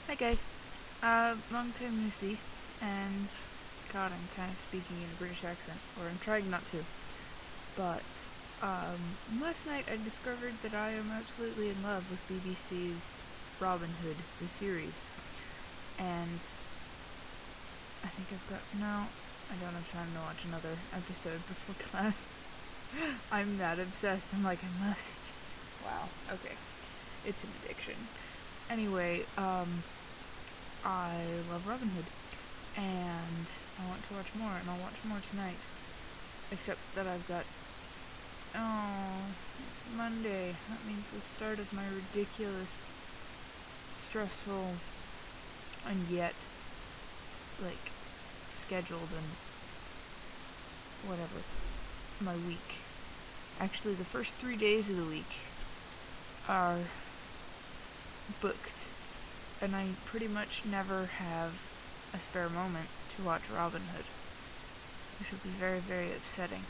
Hi guys, long time no see, and God, I'm kind of speaking in a British accent, or I'm trying not to, but, last night I discovered that I am absolutely in love with BBC's Robin Hood, the series, and I think I don't have time to watch another episode before class. I'm that obsessed, I'm like, I must. Wow, okay, it's an addiction. Anyway, I love Robin Hood, and I want to watch more, and I'll watch more tonight. Except that it's Monday. That means the start of my ridiculous, stressful, and yet, scheduled and whatever, my week. Actually, the first 3 days of the week are booked, and I pretty much never have a spare moment to watch Robin Hood, which will be very, very upsetting.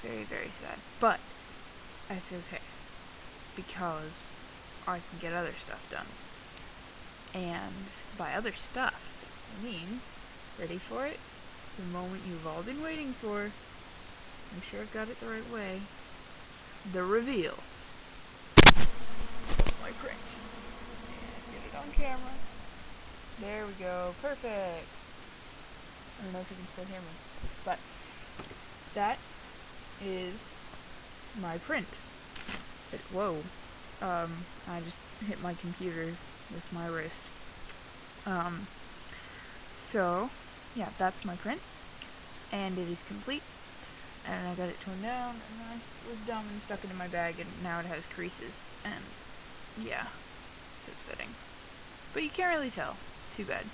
Very, very sad. But that's okay, because I can get other stuff done. And by other stuff, I mean, ready for it? The moment you've all been waiting for. Make sure I've got it the right way. The reveal. My print. And get it on camera. There we go. Perfect. I don't know if you can still hear me, but that is my print. Whoa. I just hit my computer with my wrist. So, yeah, that's my print, and it is complete, and I got it toned down, and I was dumb and stuck it in my bag, and now it has creases, and yeah, it's upsetting. But you can't really tell. Too bad.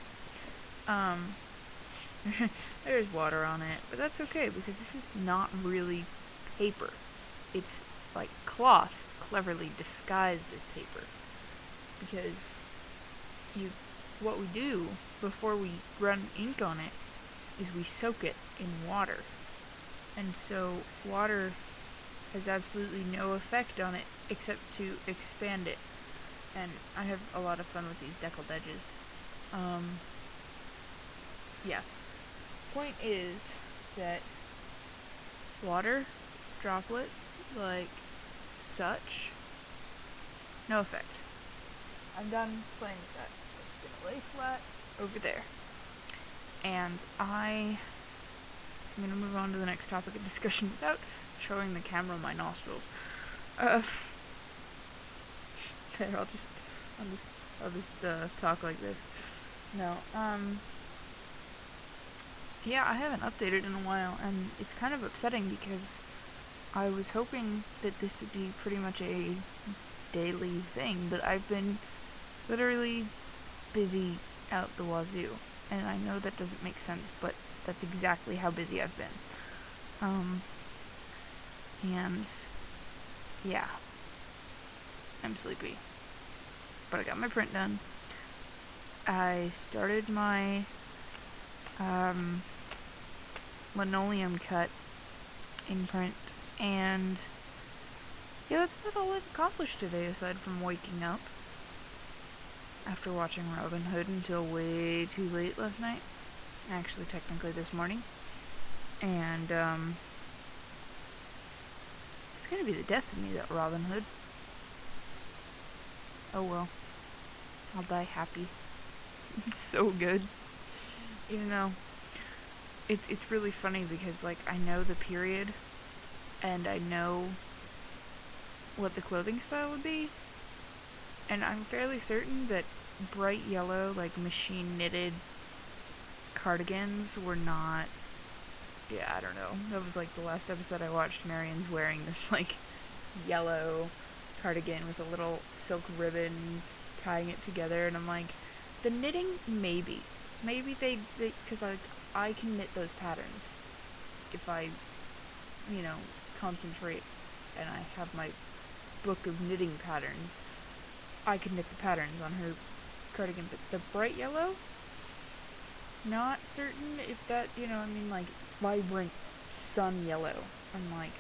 There's water on it, but that's okay, because this is not really paper. It's like cloth cleverly disguised as paper, because what we do before we run ink on it is we soak it in water, and so water has absolutely no effect on it except to expand it, and I have a lot of fun with these deckled edges. Yeah. Point is that water droplets, like such, no effect. I'm done playing with that. It's gonna lay flat over there. And I'm gonna move on to the next topic of discussion without showing the camera my nostrils. There, I'll just talk like this. No, yeah, I haven't updated in a while, and it's kind of upsetting because I was hoping that this would be pretty much a daily thing, but I've been literally busy out the wazoo, and I know that doesn't make sense, but that's exactly how busy I've been. And yeah, I'm sleepy, but I got my print done. I started my linoleum cut in print, and yeah, that's about all I've accomplished today, aside from waking up after watching Robin Hood until way too late last night. Actually, technically this morning. And, it's gonna be the death of me, that Robin Hood. Oh well. I'll die happy. So good. Even though, it's really funny because, I know the period, and I know what the clothing style would be, and I'm fairly certain that bright yellow, machine knitted cardigans were not. Yeah, I don't know. That was the last episode I watched. Marion's wearing this yellow cardigan with a little silk ribbon tying it together, and I'm like, the knitting, maybe they because I can knit those patterns if I concentrate, and I have my book of knitting patterns. I can knit the patterns on her cardigan, but the bright yellow, not certain if that, vibrant sun yellow. I'm like,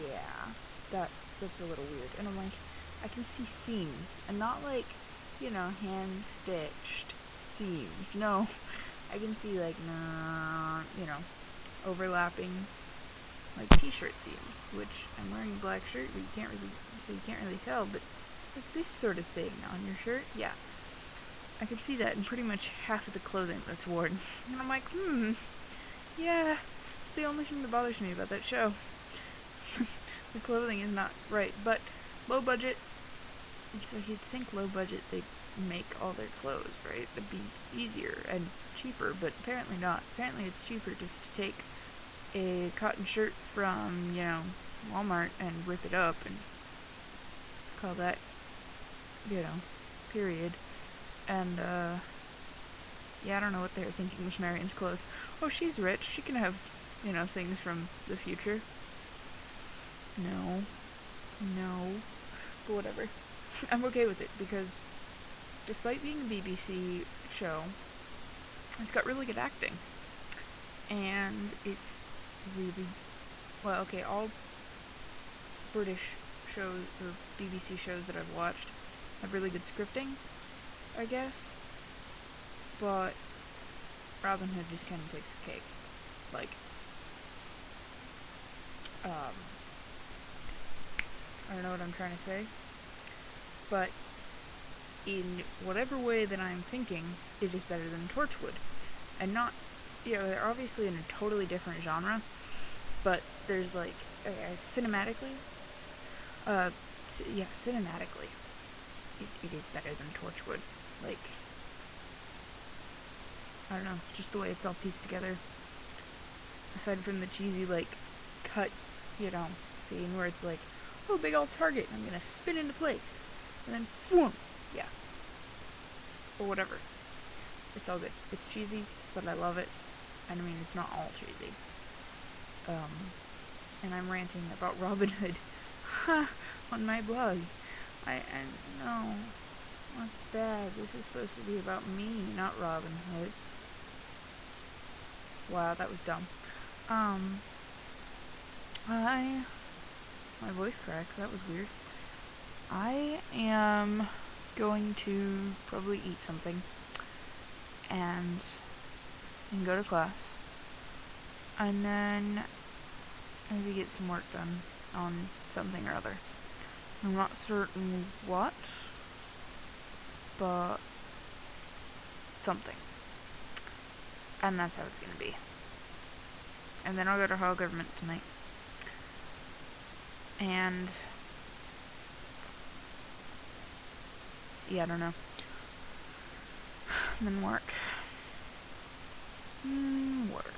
yeah, that that's a little weird. And I'm like, I can see seams, and not like, hand stitched seams. No, I can see like, nah, overlapping like t-shirt seams, which I'm wearing a black shirt, but you can't really tell, but like this sort of thing on your shirt, yeah, I can see that in pretty much half of the clothing that's worn. And I'm like, yeah, it's the only thing that bothers me about that show. The clothing is not right, but low budget. So you'd think low budget they'd make all their clothes, right? It'd be easier and cheaper, but apparently not. Apparently it's cheaper just to take a cotton shirt from, Walmart and rip it up and call that, period. And, yeah, I don't know what they were thinking with Marion's clothes. Oh, she's rich. She can have, things from the future. No. No. But whatever. I'm okay with it because despite being a BBC show, it's got really good acting. And it's really, well, okay, all British shows or BBC shows that I've watched have really good scripting, I guess. But Robin Hood just kind of takes the cake. Like, I don't know what I'm trying to say, but in whatever way that I'm thinking, it is better than Torchwood. And not, they're obviously in a totally different genre, but there's like, cinematically, cinematically, it is better than Torchwood. Like, I don't know, just the way it's all pieced together. Aside from the cheesy, like, cut, scene where it's like, oh, big old target, I'm gonna spin into place. And then, boom! Yeah. Or whatever. It's all good. It's cheesy, but I love it. And I mean, it's not all cheesy. And I'm ranting about Robin Hood on my blog. I no, that's bad. This is supposed to be about me, not Robin Hood. Wow, that was dumb. My voice cracked. That was weird. I am going to probably eat something and go to class, and then maybe get some work done on something or other. I'm not certain what, but something. And that's how it's gonna be. And then I'll go to Hall Government tonight. And yeah, I don't know. And then work. Work.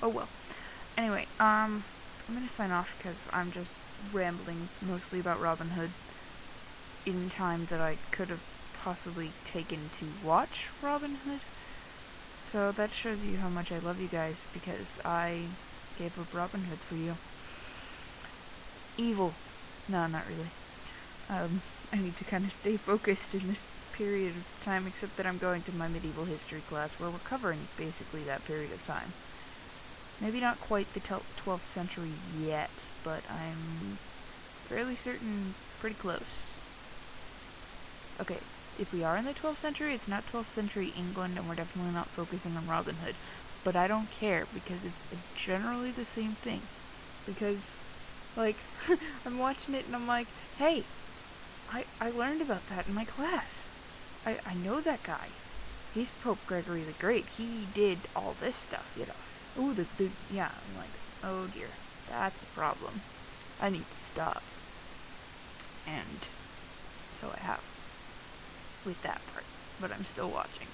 Oh well. Anyway, I'm gonna sign off because I'm just rambling mostly about Robin Hood in time that I could have possibly taken to watch Robin Hood. So that shows you how much I love you guys, because I gave up Robin Hood for you. Evil. No, not really. I need to kind of stay focused in this period of time, except that I'm going to my medieval history class where we're covering basically that period of time. Maybe not quite the 12th century yet, but I'm fairly certain pretty close. Okay, if we are in the 12th century, it's not 12th century England, and we're definitely not focusing on Robin Hood. But I don't care, because it's generally the same thing. Because, like, I'm watching it and I'm like, hey, I learned about that in my class. I know that guy. He's Pope Gregory the Great. He did all this stuff, Ooh, yeah, I'm like, oh dear, that's a problem. I need to stop. And so I have, with that part, but I'm still watching.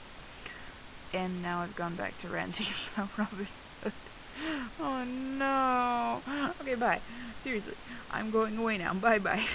And now I've gone back to ranting about Robin Hood. Oh no. Okay, bye. Seriously, I'm going away now. Bye bye.